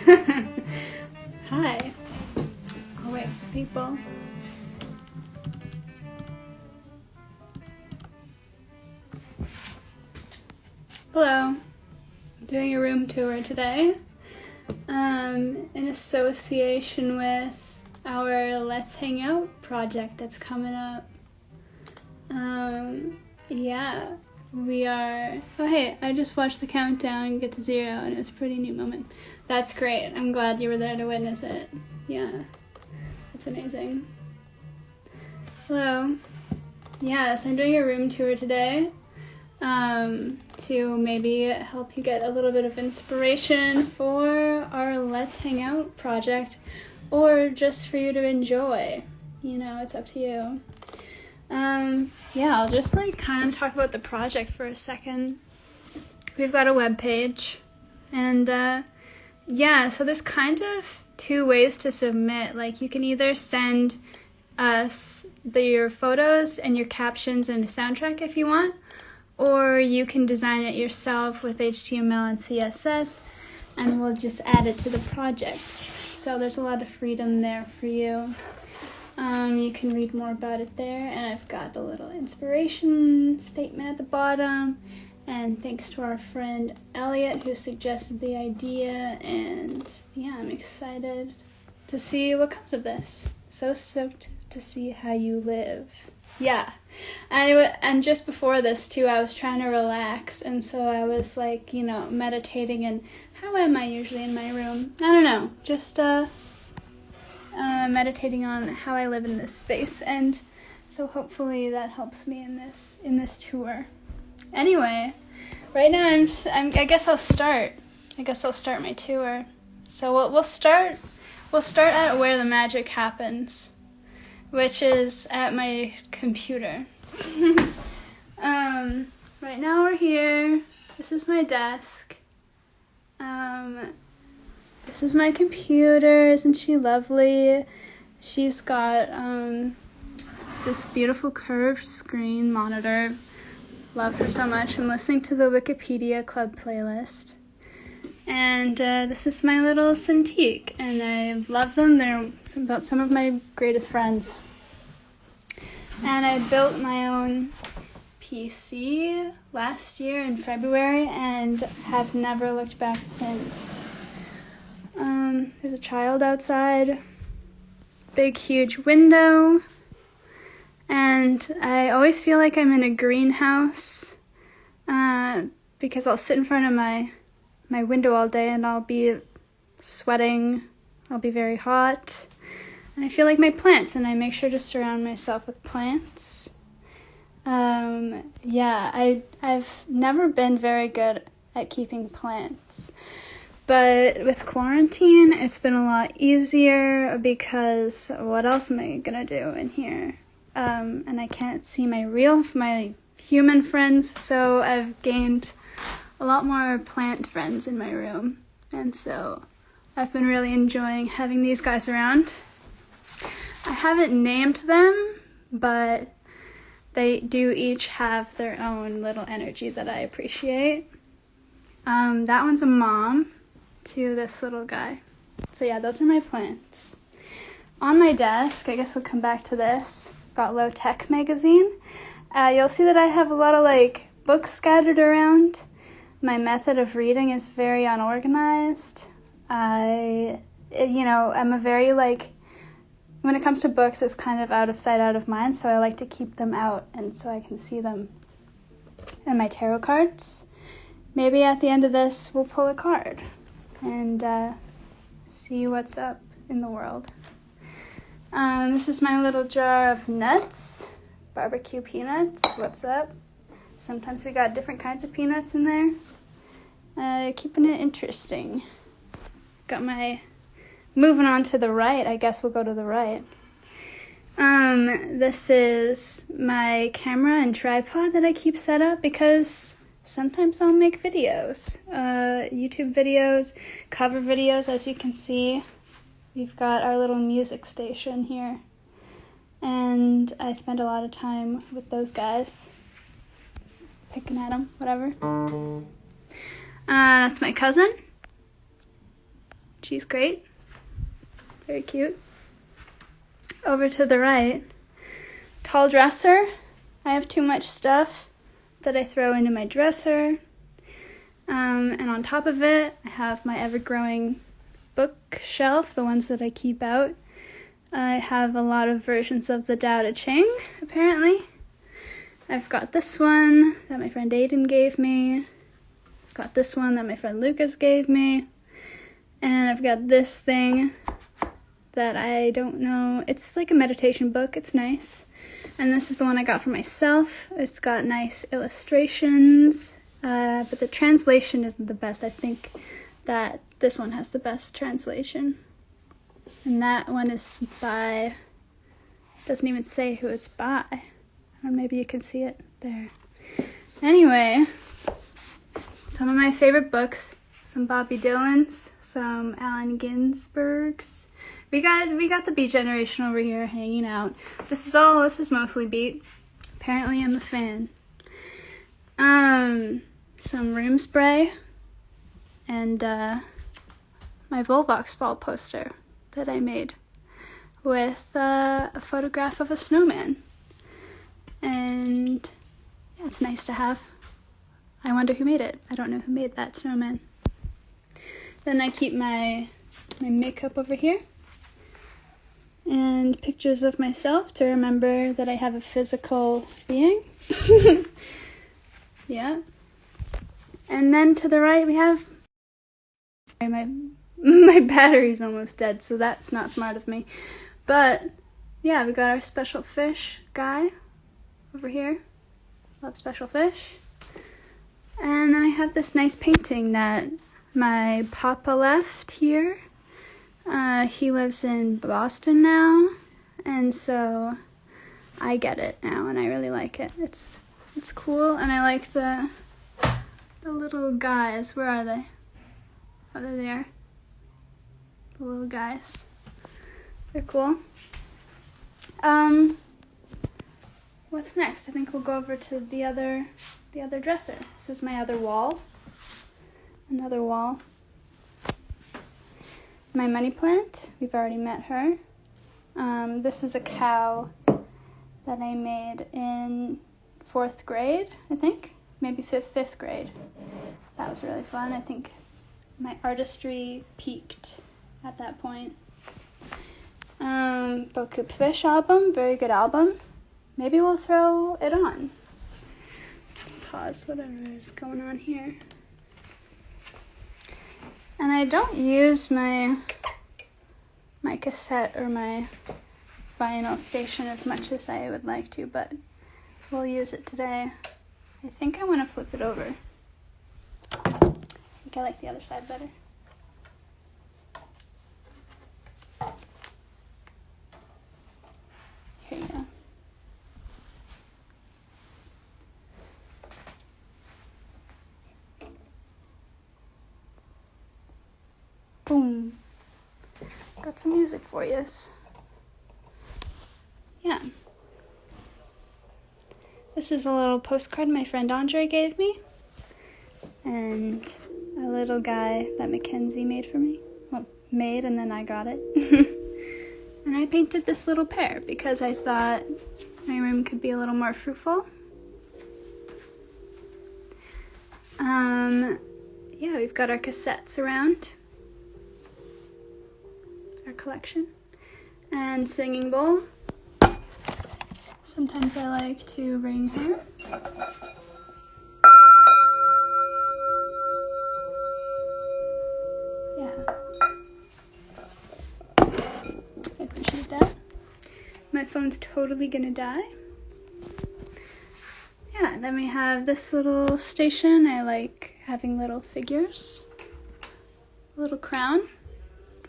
Hi. I'll wait for people. Hello. I'm doing a room tour today in association with our Let's Hang Out project that's coming up. Yeah, we are... Oh, hey, I just watched the countdown get to 0, and it was a pretty neat moment. That's great. I'm glad you were there to witness it. Yeah, it's amazing. Hello. Yeah, so I'm doing a room tour today to maybe help you get a little bit of inspiration for our Let's Hang Out project, or just for you to enjoy. You know, it's up to you. Yeah, I'll just kind of talk about the project for a second. We've got a webpage, and yeah, so there's kind of 2 ways to submit. You can either send us your photos and your captions and a soundtrack if you want, or you can design it yourself with HTML and CSS, and we'll just add it to the project. So there's a lot of freedom there for you. You can read more about it there, and I've got the little inspiration statement at the bottom. And thanks to our friend Elliot who suggested the idea, and yeah, I'm excited to see what comes of this. So stoked to see how you live. Yeah, and just before this too, I was trying to relax, and so I was meditating, and how am I usually in my room? I don't know, just meditating on how I live in this space, and so hopefully that helps me in this tour. Anyway, right now I guess I'll start my tour. So we'll start at where the magic happens, which is at my computer. Right now we're here. This is my desk. This is my computer. Isn't she lovely? She's got this beautiful curved screen monitor. Love her so much. I'm listening to the Wikipedia Club playlist. And this is my little Cintiq, and I love them. They're about some of my greatest friends. And I built my own PC last year in February and have never looked back since. There's a child outside, big huge window, and I always feel like I'm in a greenhouse because I'll sit in front of my window all day and I'll be sweating, I'll be very hot, and I feel like my plants, and I make sure to surround myself with plants. Yeah, I've never been very good at keeping plants, but with quarantine, it's been a lot easier because what else am I gonna do in here? And I can't see my human friends, so I've gained a lot more plant friends in my room, and so I've been really enjoying having these guys around. I haven't named them, but they do each have their own little energy that I appreciate. That one's a mom to this little guy. So yeah, those are my plants. On my desk, I guess I'll come back to this, got Low Tech magazine. You'll see that I have a lot of books scattered around. My method of reading is very unorganized. I'm a very when it comes to books, it's kind of out of sight, out of mind, so I like to keep them out, and so I can see them. And my tarot cards. Maybe at the end of this, we'll pull a card and see what's up in the world. This is my little jar of nuts, barbecue peanuts. What's up? Sometimes we got different kinds of peanuts in there. Keeping it interesting. Got my... Moving on to the right, I guess we'll go to the right. This is my camera and tripod that I keep set up because sometimes I'll make videos. YouTube videos, cover videos, as you can see. We've got our little music station here. And I spend a lot of time with those guys. Picking at them, whatever. That's my cousin. She's great. Very cute. Over to the right, tall dresser. I have too much stuff that I throw into my dresser. And on top of it, I have my ever-growing bookshelf, the ones that I keep out. I have a lot of versions of the Tao Te Ching, apparently. I've got this one that my friend Aiden gave me. I've got this one that my friend Lucas gave me. And I've got this thing that I don't know. It's like a meditation book. It's nice. And this is the one I got for myself. It's got nice illustrations, but the translation isn't the best. I think that this one has the best translation. And that one is by, doesn't even say who it's by. Or maybe you can see it there. Anyway, some of my favorite books, some Bobby Dylan's, some Allen Ginsberg's. We got the Beat generation over here hanging out. This is mostly Beat. Apparently I'm a fan. Some room spray and my Volvox ball poster that I made with a photograph of a snowman. And yeah, it's nice to have. I wonder who made it. I don't know who made that snowman. Then I keep my makeup over here. And pictures of myself to remember that I have a physical being. Yeah. And then to the right we have my battery's almost dead, so that's not smart of me. But yeah, we got our special fish guy over here. Love special fish. And then I have this nice painting that my papa left here. He lives in Boston now, and so I get it now, and I really like it. It's cool, and I like the little guys. Where are they? Oh, they're there. The little guys. They're cool. What's next? I think we'll go over to the other dresser. This is my other wall. Another wall. My money plant, we've already met her. This is a cow that I made in 4th grade, I think. Maybe 5th grade. That was really fun. I think my artistry peaked at that point. Bocoup Fish album, very good album. Maybe we'll throw it on. Let's pause whatever is going on here. And I don't use my cassette or my vinyl station as much as I would like to, but we'll use it today. I think I want to flip it over. I think I like the other side better. Here you go. Boom. Got some music for you. Yeah. This is a little postcard my friend Andre gave me. And a little guy that Mackenzie made for me. Well, made and then I got it. And I painted this little pear because I thought my room could be a little more fruitful. Yeah, we've got our cassettes around. Our collection. And singing bowl. Sometimes I like to ring her. Yeah. I appreciate that. My phone's totally gonna die. Yeah, then we have this little station. I like having little figures. A little crown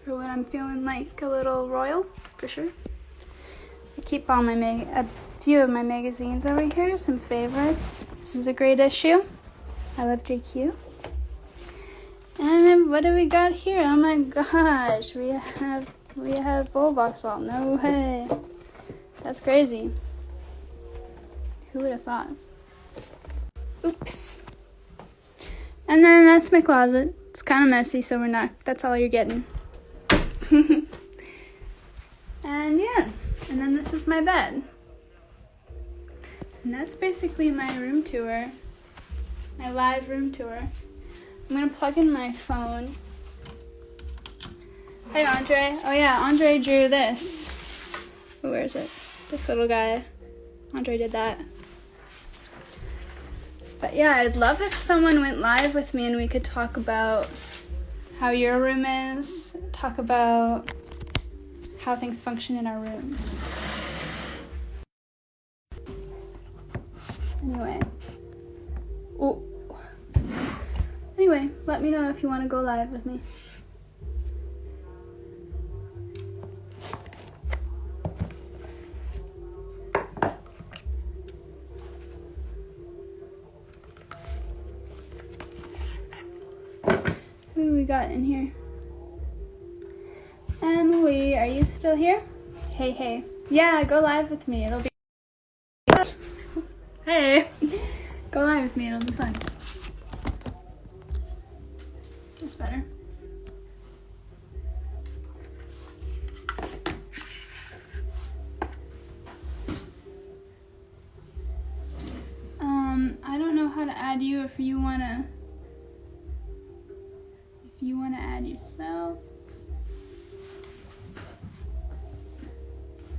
for when I'm feeling like a little royal, for sure. I keep all my a few of my magazines over here, some favorites. This is a great issue. I love JQ. And then what do we got here? Oh my gosh, we have Volvox ball. No way. That's crazy. Who would have thought? Oops. And then that's my closet. It's kind of messy, so that's all you're getting. And yeah, and then this is my bed. And that's basically my room tour, my live room tour. I'm gonna plug in my phone. Hey, Andre. Oh yeah, Andre drew this. Oh, where is it? This little guy. Andre did that. But yeah, I'd love if someone went live with me and we could talk about how your room is, talk about how things function in our rooms. Anyway. Oh. Anyway, let me know if you want to go live with me. Who do we got in here? Emily, are you still here? Hey, hey. Yeah, go live with me. It'll be... Hey. Go live with me. It'll be fun. That's better. I don't know how to add you if you wanna add yourself.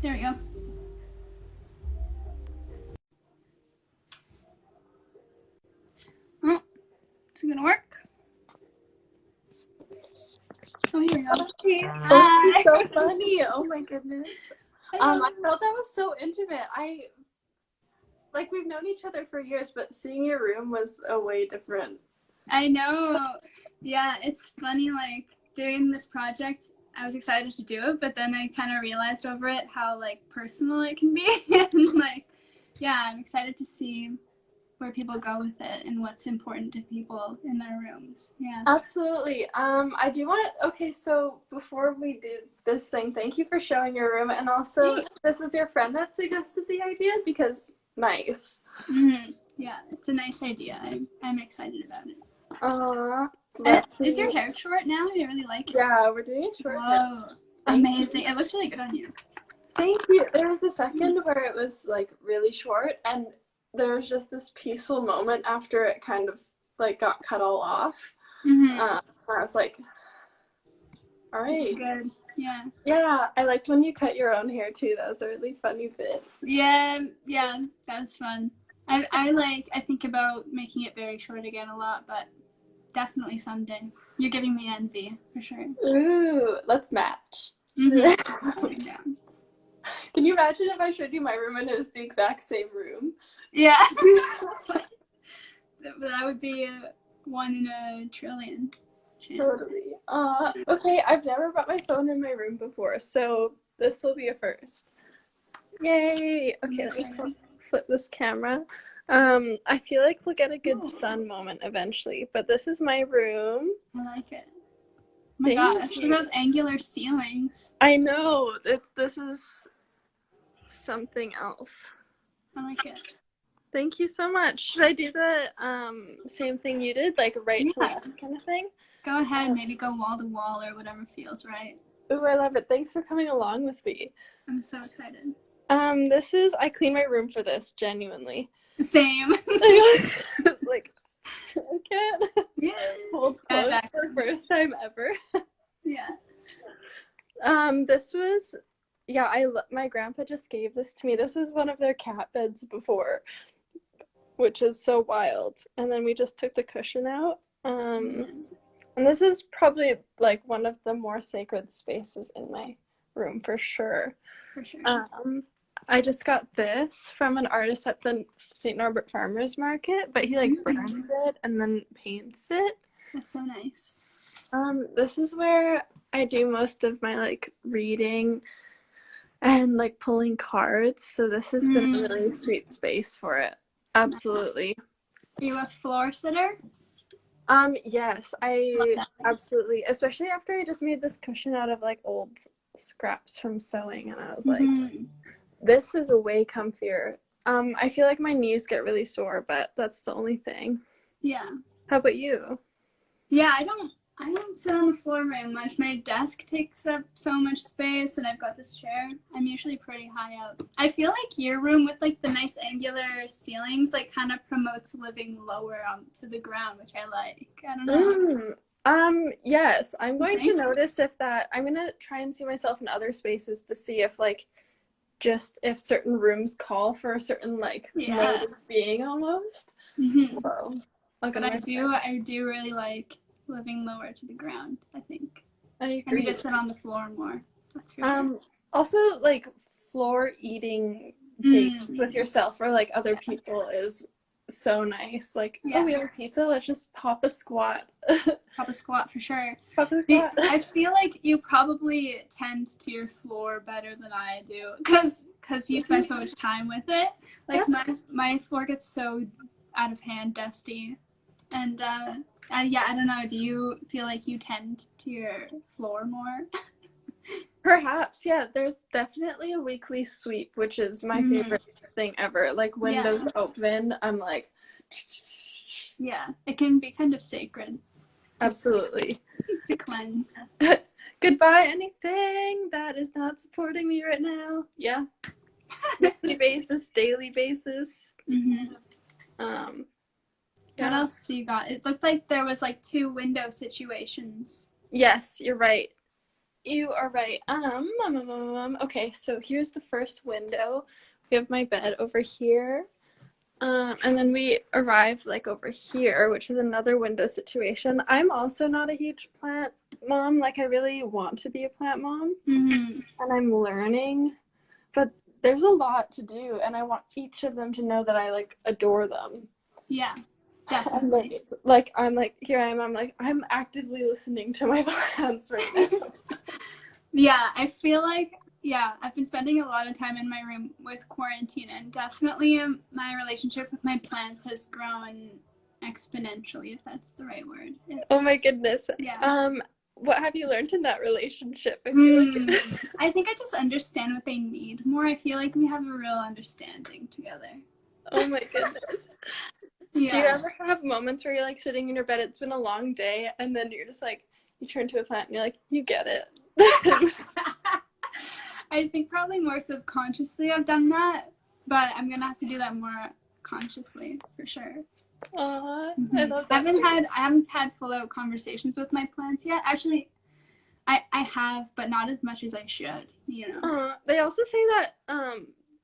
There we go. Oh, is it gonna work? Oh, here we go. Hi. So funny. Oh my goodness. Hello. I thought that was so intimate. We've known each other for years, but seeing your room was a way different. I know. Yeah, it's funny, like, doing this project, I was excited to do it, but then I kind of realized over it how, like, personal it can be. And, like, yeah, I'm excited to see where people go with it and what's important to people in their rooms. Yeah. Absolutely. I do want to, okay, so before we do this thing, thank you for showing your room. And also, this was your friend that suggested the idea because nice. Mm-hmm. Yeah, it's a nice idea. I'm excited about it. Aww. Is your hair short now? I really like it. Yeah, we're doing it short. Whoa. Amazing. It looks really good on you. Thank you. There was a second where it was like really short and there was just this peaceful moment after it kind of like got cut all off. Mm-hmm. Where I was like, all right. Good. Yeah. Yeah, I liked when you cut your own hair too. That was a really funny bit. Yeah, that was fun. I think about making it very short again a lot, but definitely someday. You're giving me envy, for sure. Ooh, let's match. Mm-hmm. Yeah. Can you imagine if I showed you my room and it was the exact same room? Yeah. That would be a 1 in a trillion chance. Totally. Okay, I've never brought my phone in my room before, so this will be a first. Yay! Okay, let me flip this camera. I feel like we'll get a good sun moment eventually, but this is my room. I like it. Oh my gosh, look at those angular ceilings. I know. This is something else. I like it. Thank you so much. Should I do the same thing you did, like right to left kind of thing? Go ahead, maybe go wall to wall or whatever feels right. Ooh, I love it. Thanks for coming along with me. I'm so excited. I clean my room for this, genuinely. Same. It's like, I can't. Yeah. Holds close for the first time ever. Yeah. This was, my grandpa just gave this to me. This was one of their cat beds before, which is so wild. And then we just took the cushion out. And this is probably like one of the more sacred spaces in my room for sure. For sure. I just got this from an artist at the St. Norbert Farmers Market, but he like burns it and then paints it. That's so nice. This is where I do most of my like reading and like pulling cards. So this has been a really sweet space for it. Absolutely. Are you a floor sitter? Yes, I absolutely, especially after I just made this cushion out of like old scraps from sewing and I was like, this is way comfier. I feel like my knees get really sore, but that's the only thing. Yeah. How about you? Yeah, I don't sit on the floor very much. My desk takes up so much space, and I've got this chair. I'm usually pretty high up. I feel like your room with like the nice angular ceilings like kind of promotes living lower to the ground, which I like. I don't know. Yes, I'm going to think? notice if that, I'm gonna try and see myself in other spaces to see if like just if certain rooms call for a certain like Yeah. mode of being almost. Mm-hmm. Whoa. I'll go But to my I do really like living lower to the ground. I think I I need agree. to sit on the floor more. That's for sure. Also like floor eating dates with yourself or like other people is so nice. Like, Yeah. oh, we have pizza, let's just hop a squat. Hop a squat for sure. Hop a squat. I feel like you probably tend to your floor better than I do, because you spend so much time with it. Like my floor gets so out of hand, dusty, and yeah, I don't know. Do you feel like you tend to your floor more? Perhaps, yeah. There's definitely a weekly sweep, which is my favorite thing ever. Like windows open, I'm like, yeah, it can be kind of sacred. Absolutely. To cleanse. Goodbye, anything that is not supporting me right now. Yeah. Weekly basis, daily basis. Yeah. What else do you got? It looked like there was like 2 window situations. Yes, you're right. You are right. Okay, so here's the first window. We have my bed over here. And then we arrived like over here, which is another window situation. I'm also not a huge plant mom. Like I really want to be a plant mom. And I'm learning. But there's a lot to do, and I want each of them to know that I like adore them. Yeah. Definitely. I'm like, here I am. I'm like, I'm actively listening to my plants right now. Yeah, I feel like, I've been spending a lot of time in my room with quarantine, and definitely my relationship with my plants has grown exponentially, if that's the right word. Oh my goodness. Yeah. What have you learned in that relationship? I think I just understand what they need more. I feel like we have a real understanding together. Oh my goodness. Yeah. Do you ever have moments where you're like sitting in your bed, it's been a long day, and then you're just like, you turn to a plant and you're like, you get it. I think probably more subconsciously I've done that, but I'm gonna have to do that more consciously for sure. I love that. I haven't had full out conversations with my plants yet. Actually, I have, but not as much as I should, you know. They also say that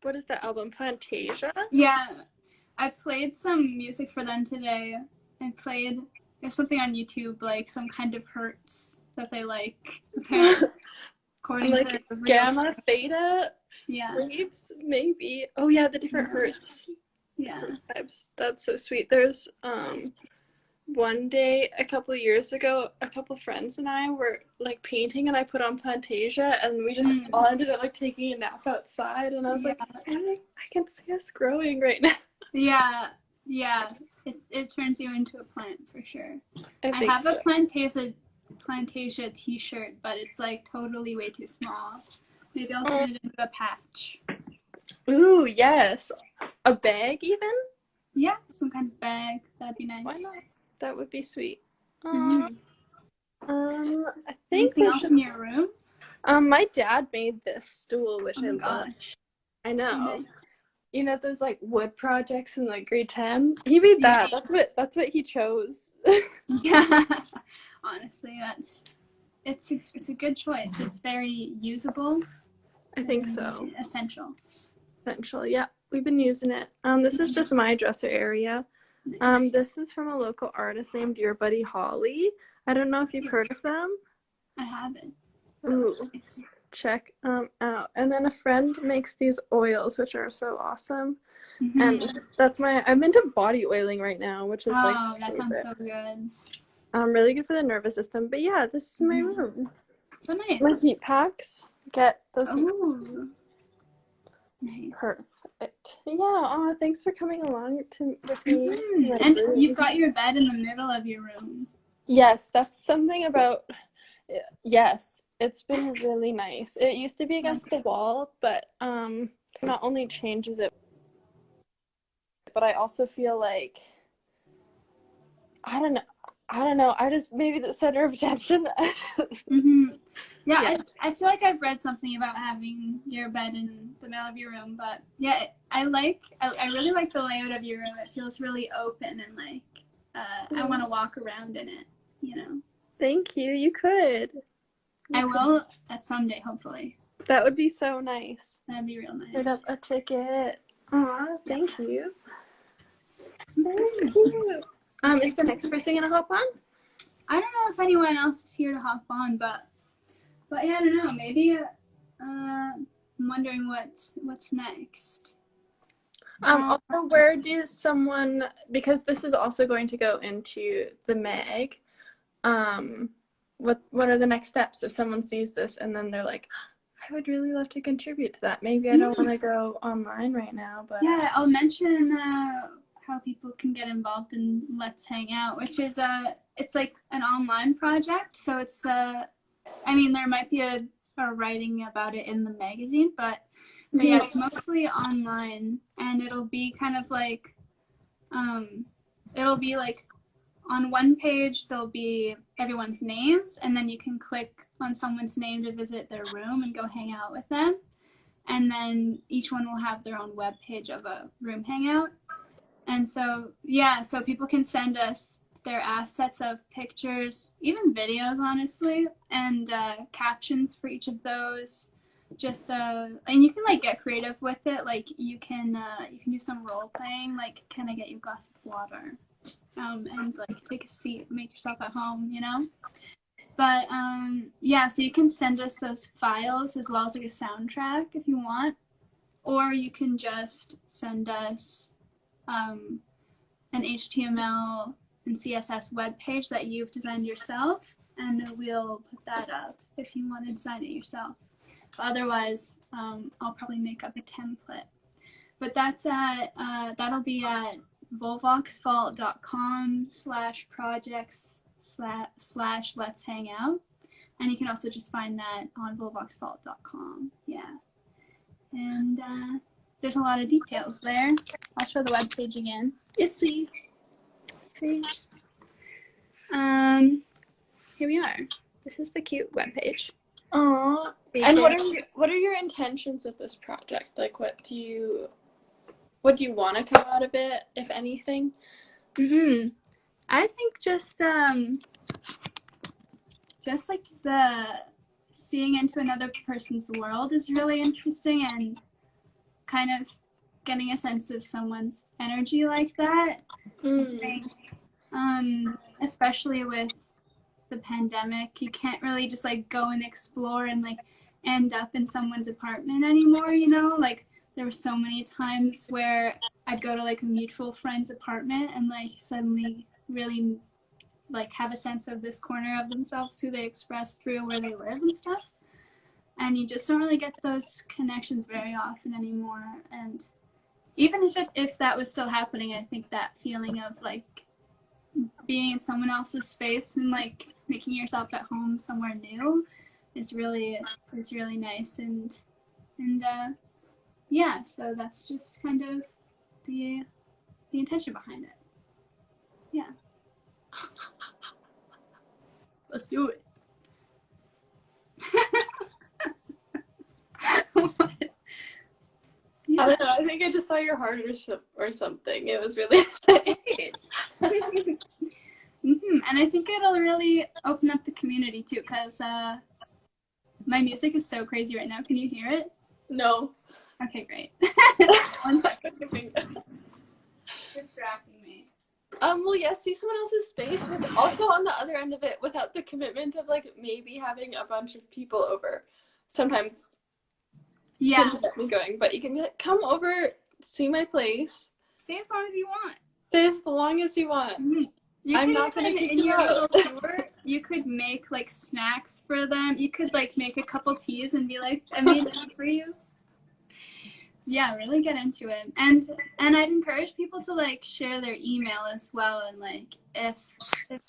what is that album, Plantasia? Yeah. I played some music for them today. There's something on YouTube, like some kind of hertz that they like, apparently. According like to gamma, theta waves, maybe. Oh yeah, the different hertz. Yeah. That's so sweet. There's one day a couple years ago, a couple friends and I were like painting, and I put on Plantasia, and we just all ended up like taking a nap outside, and I was like, I can see us growing right now. Yeah. It turns you into a plant for sure. I have a Plantasia t-shirt, but it's like totally way too small. Maybe I'll turn it into a patch. Ooh, yes. A bag even? Yeah, some kind of bag. That'd be nice. Why not? That would be sweet. I think anything else in your room? My dad made this stool, which I love. I know. So nice. You know those like wood projects in like grade 10? He made that. That's what he chose. Yeah. Honestly, it's a good choice. It's very usable. I think so. Essential, yeah. We've been using it. This is just my dresser area. This is from a local artist named Your Buddy Holly. I don't know if you've heard of them. I haven't. Ooh, check out. And then a friend makes these oils, which are so awesome. And I'm into body oiling right now, which is that sounds so good. Really good for the nervous system. But yeah, this is my room. So nice. My heat packs. Get those heat packs. Nice. Perfect. Yeah. Thanks for coming along with me. And you've got your bed in the middle of your room. Yes, that's something about. Yes, it's been really nice. It used to be against the wall, but not only changes it, but I also feel like I don't know. I don't know. I just maybe the center of attention. Hmm. Yeah, Yeah. I feel like I've read something about having your bed in the middle of your room, but yeah, I really like the layout of your room. It feels really open and like I want to walk around in it, you know. Thank you. You could. I will at someday, hopefully. That would be so nice. That'd be real Put nice. up a ticket. Aw, thank you. Thank you. Is the next person gonna hop on? I don't know if anyone else is here to hop on, but yeah, I don't know. Maybe I'm wondering what's next. Also, where do someone, because this is also going to go into the mag, what are the next steps if someone sees this and then they're like, I would really love to contribute to that. Maybe I don't want to go online right now, but yeah, I'll mention how people can get involved in Let's Hang Out, which is it's like an online project. So it's I mean, there might be a writing about it in the magazine, but yeah, it's mostly online, and it'll be kind of like it'll be like on one page there'll be everyone's names, and then you can click on someone's name to visit their room and go hang out with them. And then each one will have their own web page of a room hangout. And so, yeah, so people can send us their assets of pictures, even videos, honestly, and captions for each of those. Just and you can like get creative with it. Like you can do some role playing. Like, can I get you a glass of water? And like take a seat, make yourself at home, you know. But yeah, so you can send us those files as well as like a soundtrack if you want, or you can just send us an HTML and CSS web page that you've designed yourself, and we'll put that up if you want to design it yourself. But otherwise, I'll probably make up a template. But that's at that'll be at volvoxfault.com/projects/let's hang out, and you can also just find that on volvoxfault.com. Yeah, and there's a lot of details there. I'll show the web page again. yes, please. Page. Here we are. This is the cute web page. Aww. And what are your intentions with this project? Like, what do you want to come out of it, if anything? I think just like the seeing into another person's world is really interesting, and kind of getting a sense of someone's energy like that. I think, especially with the pandemic, you can't really just like go and explore and like end up in someone's apartment anymore, you know? Like there were so many times where I'd go to like a mutual friend's apartment and like suddenly really like have a sense of this corner of themselves who they express through where they live and stuff. And you just don't really get those connections very often anymore. And even if that was still happening, I think that feeling of like being in someone else's space and like making yourself at home somewhere new is really nice. And yeah, so that's just kind of the intention behind it. Yeah. Let's do it. Yeah. I don't know. I think I just saw your heart or something. It was really nice. And I think it'll really open up the community too, because my music is so crazy right now. Can you hear it? No. Okay, great. 1 second. Distracting me. Well, yes, see someone else's space, with also on the other end of it, without the commitment of like maybe having a bunch of people over. Sometimes, yeah, going, but you can be like, come over, see my place. Stay as long as you want. Stay as long as you want. Mm-hmm. I'm not gonna kick in you your out. little tour. You could make like snacks for them. You could like make a couple teas and be like, I made tea for you. Yeah, really get into it. And I'd encourage people to like share their email as well, and like if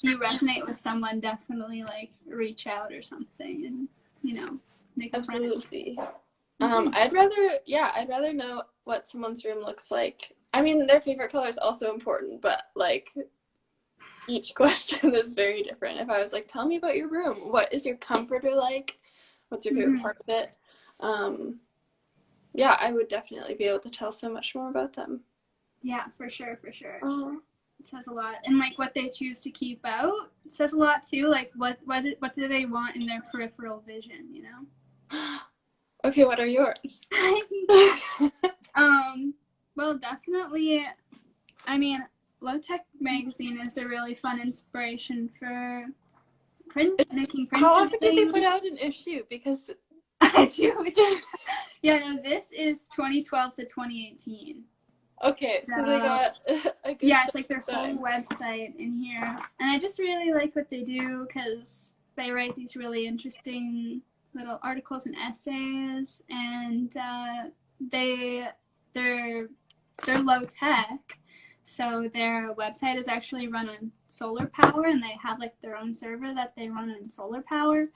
you resonate with someone, definitely like reach out or something, and you know, make a friend. Absolutely. I'd rather know what someone's room looks like. I mean, their favorite color is also important, but like each question is very different. If I was like, tell me about your room. What is your comforter like? What's your favorite part of it? Yeah, I would definitely be able to tell so much more about them. Yeah, for sure, for sure. Uh-huh. It says a lot. And like what they choose to keep out says a lot too. Like what do they want in their peripheral vision, you know? Okay, what are yours? Well, definitely, I mean, Low Tech magazine is a really fun inspiration for making printed How often did they put things. out an issue? Because I do. Yeah, no, this is 2012 to 2018. okay, so they got a good yeah, it's like their time. whole website in here, and I just really like what they do because they write these really interesting little articles and essays, and they're low tech, so their website is actually run on solar power, and they have like their own server that they run on solar power,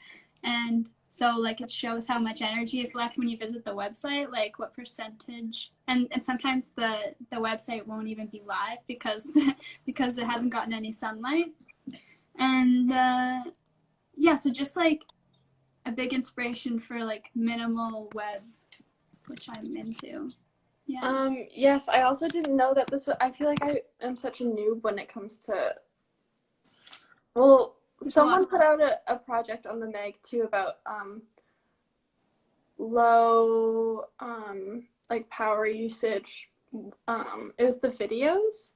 and so like it shows how much energy is left when you visit the website, like what percentage, and sometimes the website won't even be live because because it hasn't gotten any sunlight, and yeah, so just like a big inspiration for like minimal web, which I'm into. Yeah. Yes, I also didn't know that this was, I feel like I am such a noob when it comes to, well, someone put out a project on the Meg too about low like power usage. It was the videos.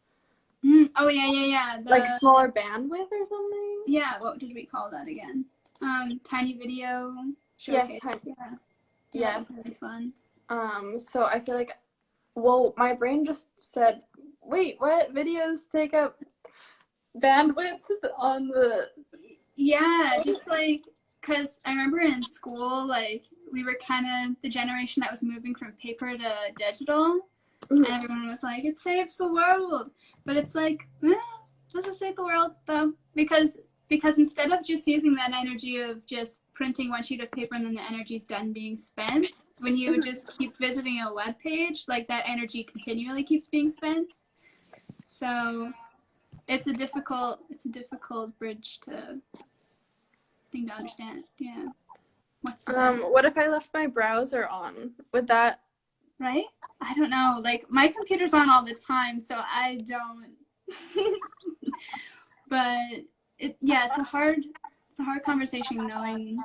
Oh yeah. Like smaller bandwidth or something. Yeah, what did we call that again? Tiny video showcase. Yes, tiny. Yeah. Yes. That's really fun. So I feel like, well, my brain just said, wait, what? Videos take up bandwidth on the... Yeah, just like, because I remember in school, like, we were kind of the generation that was moving from paper to digital, and everyone was like, it saves the world. But it's like, doesn't save the world, though, because instead of just using that energy of just printing one sheet of paper and then the energy's done being spent, when you just keep visiting a web page, like that energy continually keeps being spent. So it's a difficult bridge thing to understand. Yeah. What if I left my browser on? Would that... Right? I don't know. Like my computer's on all the time, so I don't. But it's a hard conversation knowing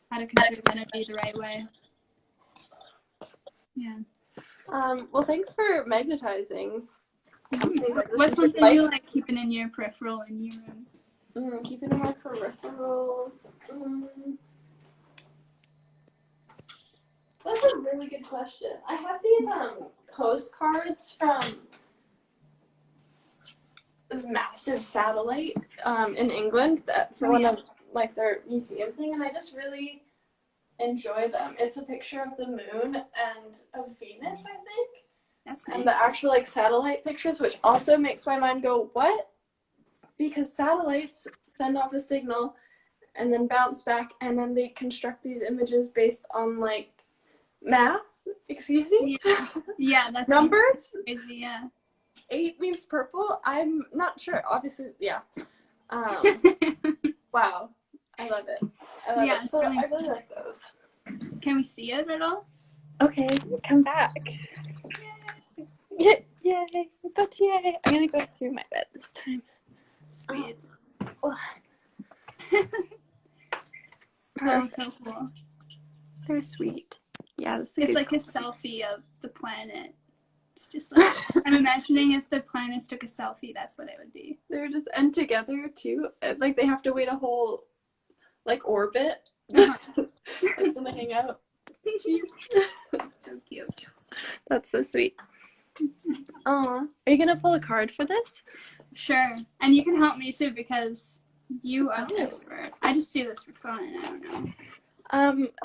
how to conserve energy the right way. Yeah. Well, thanks for magnetizing. What's something you like keeping in your peripheral in your room? Keeping in my peripherals. That's a really good question. I have these postcards from this massive satellite in England that for one of like their museum thing, and I just really enjoy them. It's a picture of the moon and of Venus, I think. That's nice. And the actual like satellite pictures, which also makes my mind go, what? Because satellites send off a signal and then bounce back, and then they construct these images based on like math. Excuse me? Yeah, that's numbers. Crazy, yeah. 8 means purple. I'm not sure. Obviously, yeah. Wow, I love it. So I really like those. Can we see it at all? Okay, come back. Yay! But yay! I'm gonna go through my bed this time. Sweet. Perfect. So cool. They're sweet. Yeah, it's like a selfie of the planet. It's just like I'm imagining if the planets took a selfie, that's what it would be. They're just and together too. Like they have to wait a whole like orbit when they hang out. So cute. That's so sweet. Aw. Are you gonna pull a card for this? Sure. And you can help me too because you are the expert. I just do this for fun. I don't know.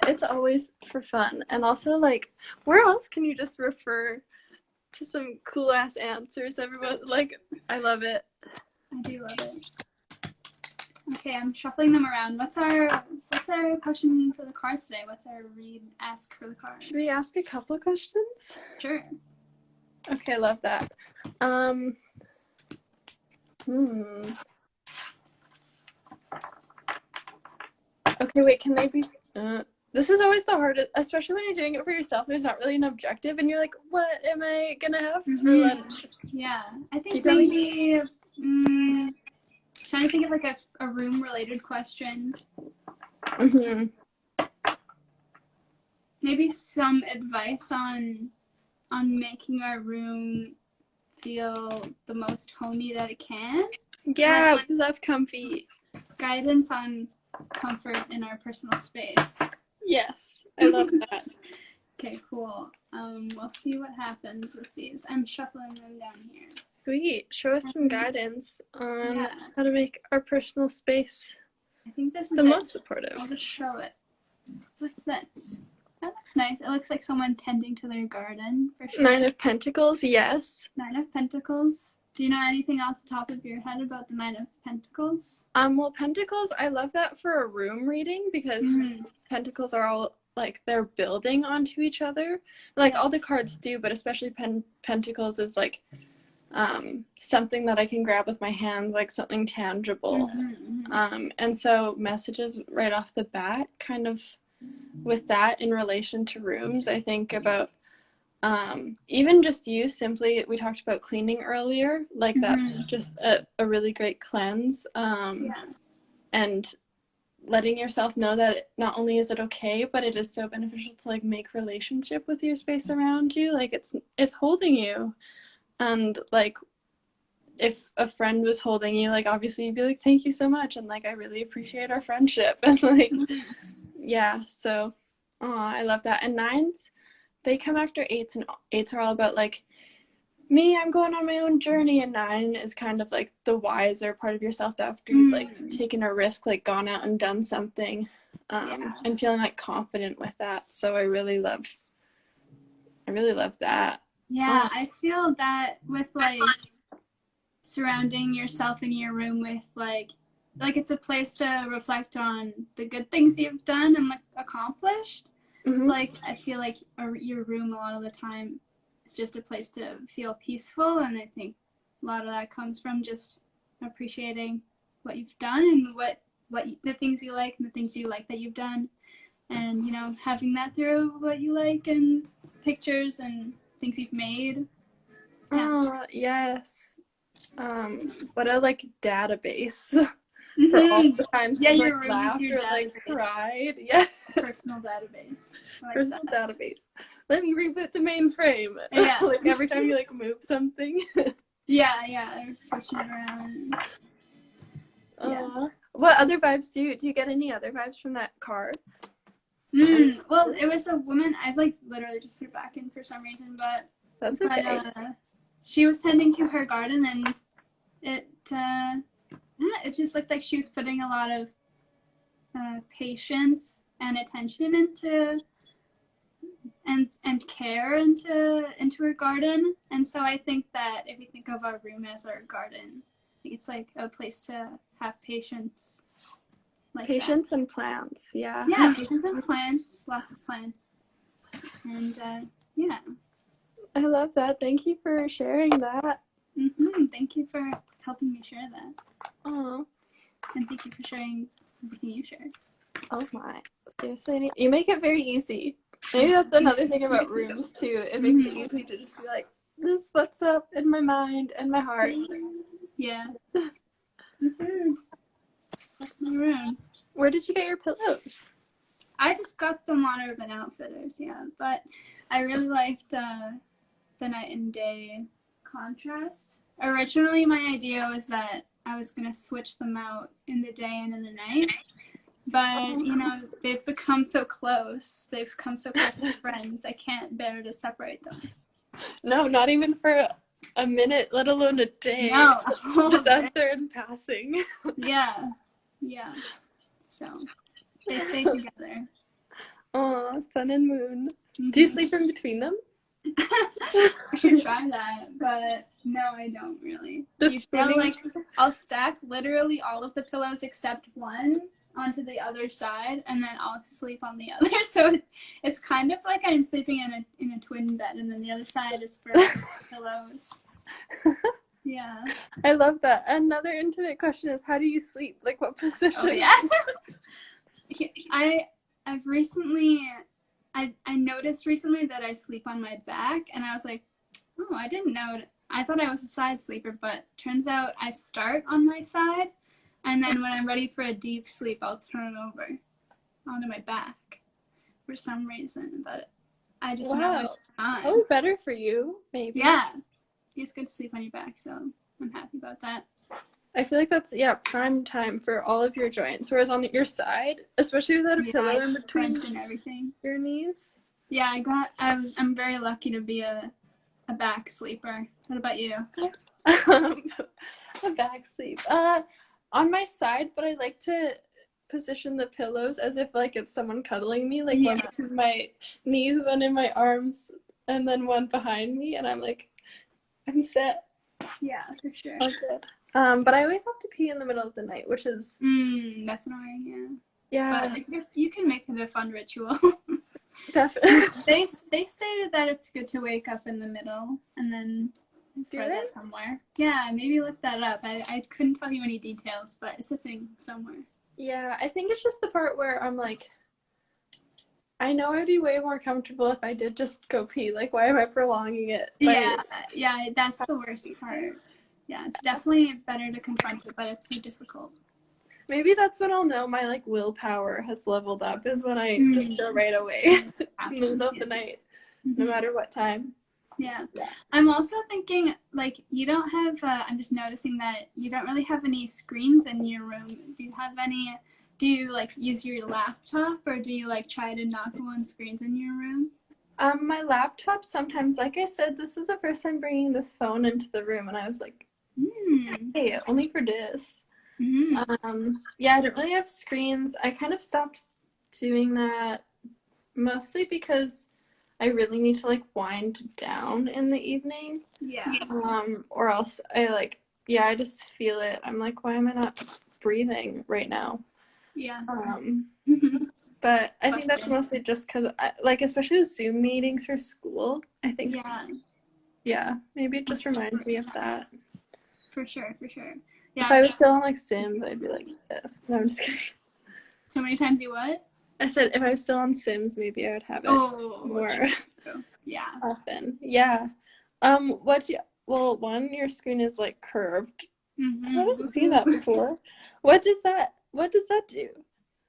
It's always for fun, and also like, where else can you just refer to some cool ass answers? Everyone, like, I love it. I do love it. Okay, I'm shuffling them around. What's our question for the cards today? What's our ask for the cards? Should we ask a couple of questions? Sure. Okay, love that. Okay, wait, can they be this is always the hardest, especially when you're doing it for yourself. There's not really an objective, and you're like, what am I gonna have for lunch? Yeah, I Can you think tell me? maybe trying to think of like a room related question. Mm-hmm. Maybe some advice on making our room feel the most homey that it can. Yeah, we love comfy. Guidance on comfort in our personal space. Yes, I love that. Okay, cool. We'll see what happens with these. I'm shuffling them down here. Sweet. Show us some guidance on Yeah. how to make our personal space I think this is the most supportive. I'll just show it. What's this? That looks nice. It looks like someone tending to their garden, for sure. Nine of Pentacles, yes. Nine of Pentacles. Do you know anything off the top of your head about the Nine of Pentacles? Well, Pentacles, I love that for a room reading because Pentacles are all like they're building onto each other. Like all the cards do, but especially Pentacles is like something that I can grab with my hands, like something tangible. And so messages right off the bat, kind of with that in relation to rooms, I think about even just you simply, we talked about cleaning earlier, like that's just a really great cleanse. And letting yourself know that not only is it okay, but it is so beneficial to like make relationship with your space around you. Like it's holding you. And like if a friend was holding you, like obviously you'd be like, thank you so much, and like I really appreciate our friendship. And like yeah, so I love that. And nines, they come after eights, and eights are all about like me, I'm going on my own journey, and nine is kind of like the wiser part of yourself after you've like taken a risk, like gone out and done something, and feeling like confident with that. So I really love that. Yeah, I feel that with like surrounding yourself in your room with like it's a place to reflect on the good things you've done and like accomplished. Like I feel like your room a lot of the time is just a place to feel peaceful, and I think a lot of that comes from just appreciating what you've done and the things you like and the things you like that you've done, and you know, having that through what you like and pictures and things you've made. Yes. What a like database for all the times your like room laughed is your or like database. cried. Yeah. Personal database. Like personal database. Let me reboot the mainframe. Yeah. Like every time you like move something. yeah, or switching it around. What other vibes do you get any other vibes from that card? Well, it was a woman. I like literally just put it back in for some reason, but that's okay. She was tending to her garden, and it just looked like she was putting a lot of patience and attention into and care into her garden. And so I think that if you think of our room as our garden, it's like a place to have patience. Like patience that. And plants, yeah. Yeah, patience and plants, lots of plants. And yeah. I love that. Thank you for sharing that. Thank you for helping me share that. Oh. And thank you for sharing everything you shared. Oh my. Seriously, you make it very easy. Maybe that's another thing about rooms too. It makes it easy to just be like, this is what's up in my mind and my heart. Yeah. That's my room. Where did you get your pillows? I just got them on Urban Outfitters, yeah. But I really liked the night and day contrast. Originally, my idea was that I was going to switch them out in the day and in the night. But, you know, they've become so close. They've come so close as friends. I can't bear to separate them. No, not even for a minute, let alone a day. No. Just as they're in passing. Yeah. So, they stay together. Aw, sun and moon. Do you sleep in between them? I should try that, but no, I don't really. I'll stack literally all of the pillows except one onto the other side, and then I'll sleep on the other. So it's kind of like I'm sleeping in a twin bed, and then the other side is for pillows. Yeah. I love that. Another intimate question is, how do you sleep? Like, what position? Oh, yeah. I've recently I noticed recently that I sleep on my back, and I was like, oh, I didn't know. I thought I was a side sleeper, but turns out I start on my side, and then when I'm ready for a deep sleep, I'll turn over onto my back for some reason. But I just know Wow. it's fine. Probably better for you, maybe. Yeah, it's good to sleep on your back, so I'm happy about that. I feel like that's prime time for all of your joints. Whereas on your side, especially without a pillow in between crunch and everything. your knees. Yeah, I'm very lucky to be a back sleeper. What about you? A back sleep. On my side, but I like to position the pillows as if like it's someone cuddling me, like one in my knees, one in my arms, and then one behind me, and I'm like, I'm set. Yeah, for sure. Okay. But I always have to pee in the middle of the night, which is that's annoying. yeah. But you can make it a fun ritual. Definitely. They say that it's good to wake up in the middle and then throw that somewhere. Yeah, maybe look that up. I couldn't tell you any details, but it's a thing somewhere. Yeah, I think it's just the part where I'm like, I know I'd be way more comfortable if I did just go pee. Like, why am I prolonging it? Yeah, that's the worst part. Yeah, it's definitely better to confront it, but it's so difficult. Maybe that's when I'll know my like willpower has leveled up, is when I just go right away in the middle of the night, no matter what time. Yeah. I'm also thinking, like, you don't have, I'm just noticing that you don't really have any screens in your room. Do you, like, use your laptop, or do you, like, try to not go on screens in your room? My laptop sometimes, like I said, this was the first time bringing this phone into the room, and I was like, hey, only for this. Yeah, I didn't really have screens. I kind of stopped doing that mostly because I really need to like wind down in the evening. Yeah. Or else I just feel it. I'm like, why am I not breathing right now? Yeah. But I think that's mostly just because, like, especially with Zoom meetings for school, I think. Yeah, maybe it just reminds me of that. For sure. Yeah. If I was still on like Sims, I'd be like this. No, I'm just kidding. So many times you what? I said if I was still on Sims, maybe I would have it more often. Yeah. One, your screen is like curved. I haven't seen that before. What does that do?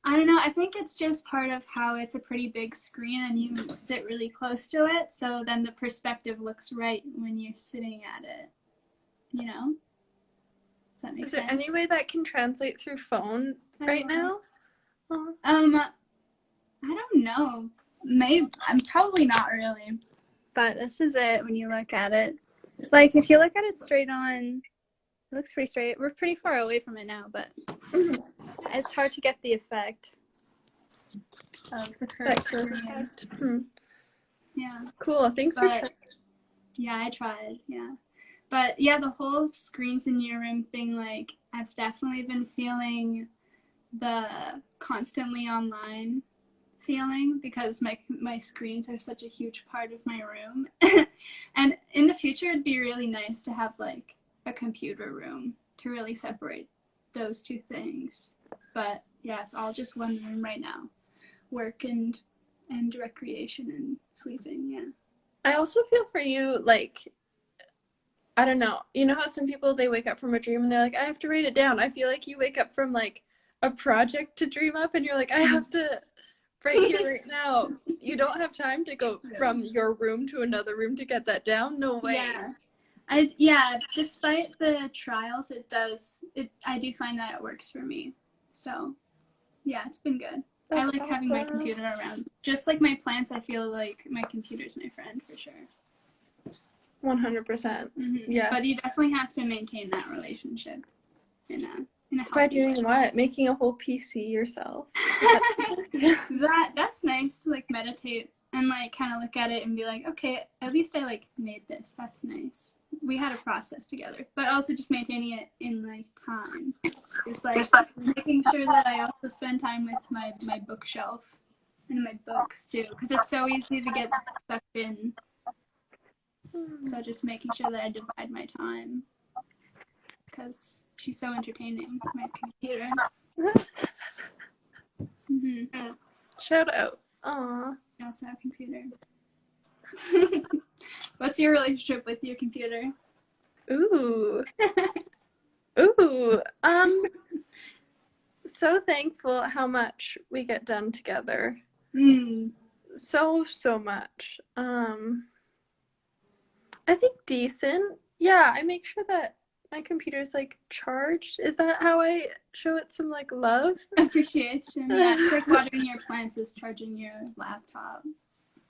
I don't know. I think it's just part of how it's a pretty big screen and you sit really close to it, so then the perspective looks right when you're sitting at it. You know? Does that make sense? Is there any way that can translate through phone right now? I don't know. Maybe I'm probably not really. But this is it when you look at it. Like if you look at it straight on, it looks pretty straight. We're pretty far away from it now, but it's hard to get the effect of the curve. Yeah. Cool. Thanks for trying. Yeah, I tried. Yeah. But yeah, the whole screens in your room thing, like I've definitely been feeling the constantly online feeling because my screens are such a huge part of my room. And in the future it'd be really nice to have like a computer room to really separate those two things. But yeah, it's all just one room right now. Work and recreation and sleeping. Yeah. I also feel for you, like, I don't know. You know how some people, they wake up from a dream and they're like, I have to write it down. I feel like you wake up from like a project to dream up and you're like, I have to right here, right now. You don't have time to go from your room to another room to get that down. No way. Yeah. Despite the trials, I do find that it works for me. So yeah, it's been good. I like having my computer around. Just like my plants, I feel like my computer's my friend for sure. 100%. Yes. But you definitely have to maintain that relationship in a healthy By doing what? Making a whole PC yourself? That's nice to like meditate and like kind of look at it and be like, okay, at least I like made this. That's nice. We had a process together, but also just maintaining it in like time. Just like making sure that I also spend time with my bookshelf and my books too, because it's so easy to get sucked in. So just making sure that I divide my time, because she's so entertaining, my computer. Mm-hmm. Shout out. Aw. That's no computer. What's your relationship with your computer? Ooh. Ooh. So thankful how much we get done together. So much. I think decent. Yeah, I make sure that my computer's like charged. Is that how I show it some like love? Appreciation. Yeah, it's like watering your plants is charging your laptop.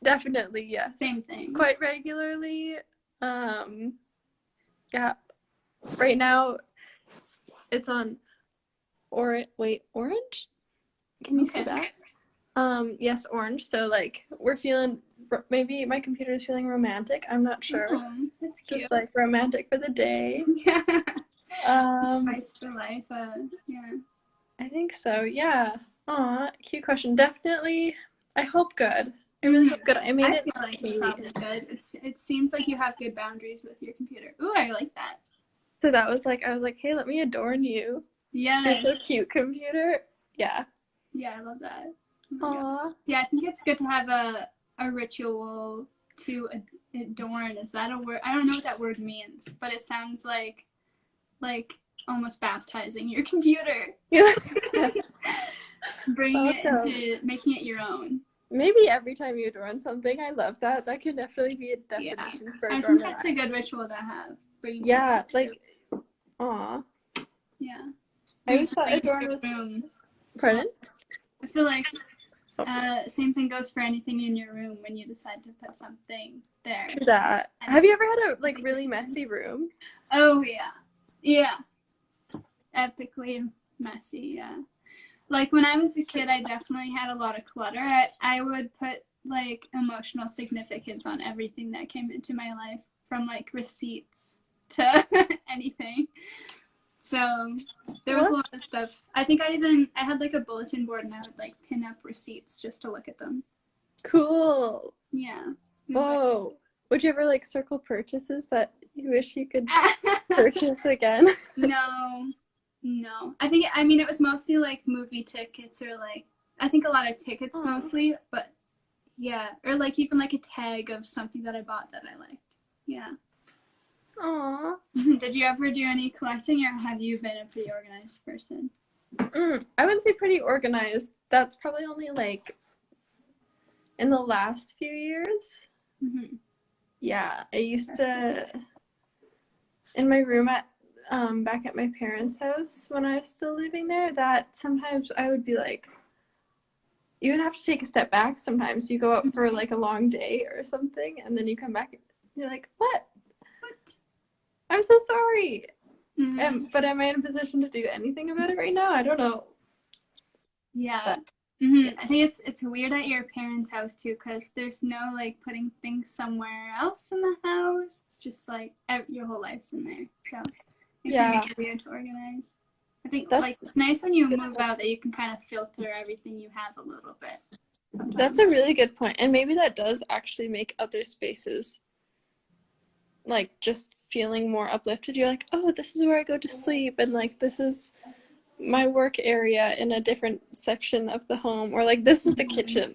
Definitely, yes. Same thing. Quite regularly. Yeah. Right now it's on orange? Can you see that? Yes, orange. So like we're feeling, maybe my computer is feeling romantic. I'm not sure. Oh, that's cute. Just like romantic for the day. Yeah. Spice for life. Yeah. I think so. Yeah. Aw, cute question. Definitely. I hope good. I really hope good. I feel like it's okay. probably good. It seems like you have good boundaries with your computer. Ooh, I like that. So that was like, I was like, hey, let me adorn you. Yeah. You're so cute, computer. Yeah. Yeah, I love that. Aw. Yeah, I think it's good to have a ritual to adorn. Is that a word? I don't know what that word means, but it sounds like almost baptizing your computer. Bringing it into making it your own. Maybe every time you adorn something, I love that. That could definitely be a definition for adornment. I think that's a good ritual to have. Yeah, like, aw. Yeah. I always thought adorn was. Pardon? I feel like same thing goes for anything in your room when you decide to put something there. True that. Have you ever had a like really messy room? Oh yeah. Yeah. Epically messy, yeah. Like when I was a kid, I definitely had a lot of clutter. I would put like emotional significance on everything that came into my life, from like receipts to anything. So there was a lot of stuff. I think I had like a bulletin board and I would like pin up receipts just to look at them. Cool. Yeah. Whoa. Would you ever like circle purchases that you wish you could purchase again? No. I mean, it was mostly like movie tickets or like, I think a lot of tickets mostly, but yeah. Or like even like a tag of something that I bought that I liked. Yeah. Aww. Did you ever do any collecting, or have you been a pretty organized person? I wouldn't say pretty organized. That's probably only like in the last few years. Yeah, I used to, in my room at back at my parents' house when I was still living there, that sometimes I would be like, you would have to take a step back sometimes. You go out for like a long day or something, and then you come back and you're like, what? I'm so sorry. But am I in a position to do anything about it right now? I don't know. Yeah. I think it's weird at your parents' house too, because there's no like putting things somewhere else in the house. It's just like your whole life's in there. So it can be weird to organize. I think like it's nice when you move out that you can kind of filter everything you have a little bit. That's a really good point. And maybe that does actually make other spaces like just feeling more uplifted. You're like, oh, this is where I go to sleep, and like this is my work area in a different section of the home, or like this is the kitchen.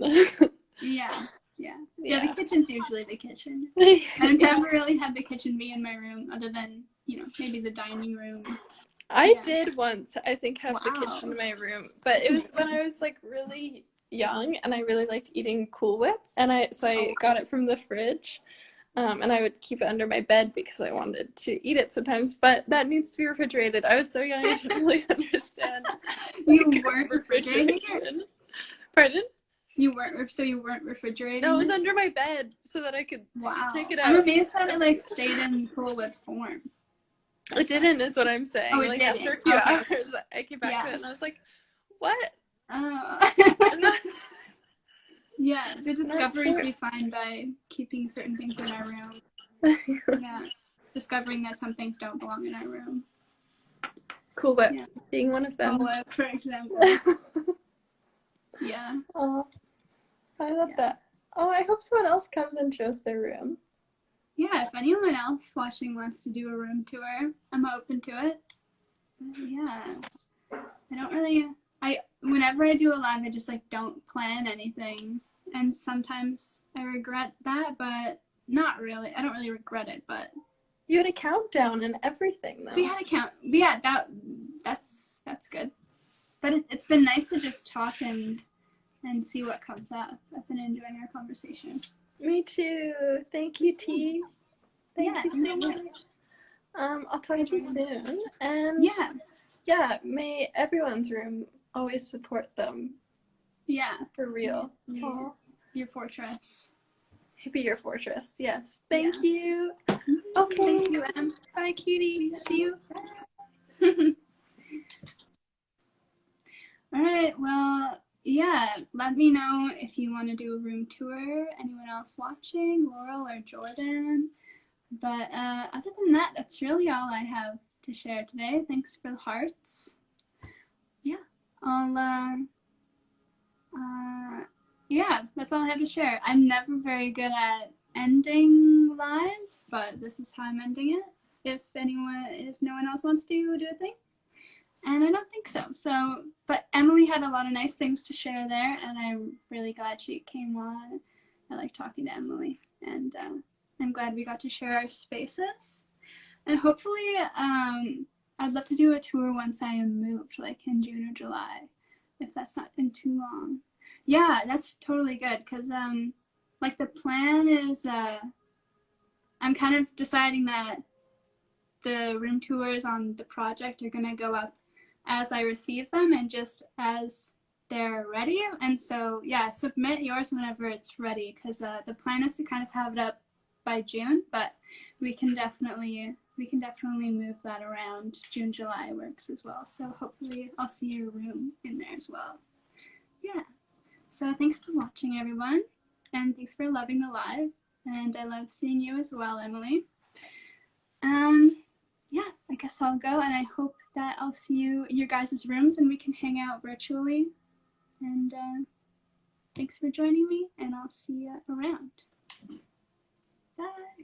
Yeah, the kitchen's usually the kitchen. I've never really had the kitchen be in my room, other than, you know, maybe the dining room. I did once, I think, have the kitchen in my room, but it was when I was like really young and I really liked eating Cool Whip, and I got it from the fridge. And I would keep it under my bed because I wanted to eat it sometimes, but that needs to be refrigerated. I was so young, I didn't really understand. You weren't refrigerating it? Pardon? You weren't refrigerating? No, it was under my bed so that I could take it out. I'm amazed that it like stayed in Cool Whip form. It didn't, is what I'm saying. Oh, it like didn't. After a few hours, I came back to it and I was like, what? Yeah, the discoveries we find by keeping certain things in our room. Yeah, discovering that some things don't belong in our room. Cool Whip being one of them. Cool Whip, for example. Yeah. Oh, I love that. Oh, I hope someone else comes and shows their room. Yeah, if anyone else watching wants to do a room tour, I'm open to it. But yeah, I don't really. whenever I do a live, I just like don't plan anything, and sometimes I regret that, but not really. I don't really regret it, but You had a countdown and everything, though. we had a count. Yeah, that's good. But it's been nice to just talk and see what comes up. I've been enjoying our conversation. Me too. Thank you, T. Thank you so much. I'll talk to you soon. And yeah, may everyone's room always support them. Yeah. For real. Your fortress. Be your fortress. Yes. Thank you. Okay. Thank you, Em. Bye, cutie. See you. All right. Well, yeah. Let me know if you want to do a room tour. Anyone else watching? Laurel or Jordan? But other than that, that's really all I have to share today. Thanks for the hearts. Yeah. Yeah, that's all I have to share. I'm never very good at ending lives, but this is how I'm ending it. If no one else wants to do a thing. And I don't think so. But Emily had a lot of nice things to share there, and I'm really glad she came on. I like talking to Emily, and I'm glad we got to share our spaces. And hopefully, I'd love to do a tour once I am moved, like in June or July, if that's not in too long. Yeah, that's totally good, because like the plan is I'm kind of deciding that the room tours on the project are going to go up as I receive them and just as they're ready. And so, yeah, submit yours whenever it's ready, because the plan is to kind of have it up by June, but we can definitely move that around. June, July works as well. So hopefully I'll see your room in there as well. Yeah. So thanks for watching, everyone. And thanks for loving the live. And I love seeing you as well, Emily. Yeah, I guess I'll go, and I hope that I'll see you in your guys' rooms and we can hang out virtually. And thanks for joining me, and I'll see you around. Bye.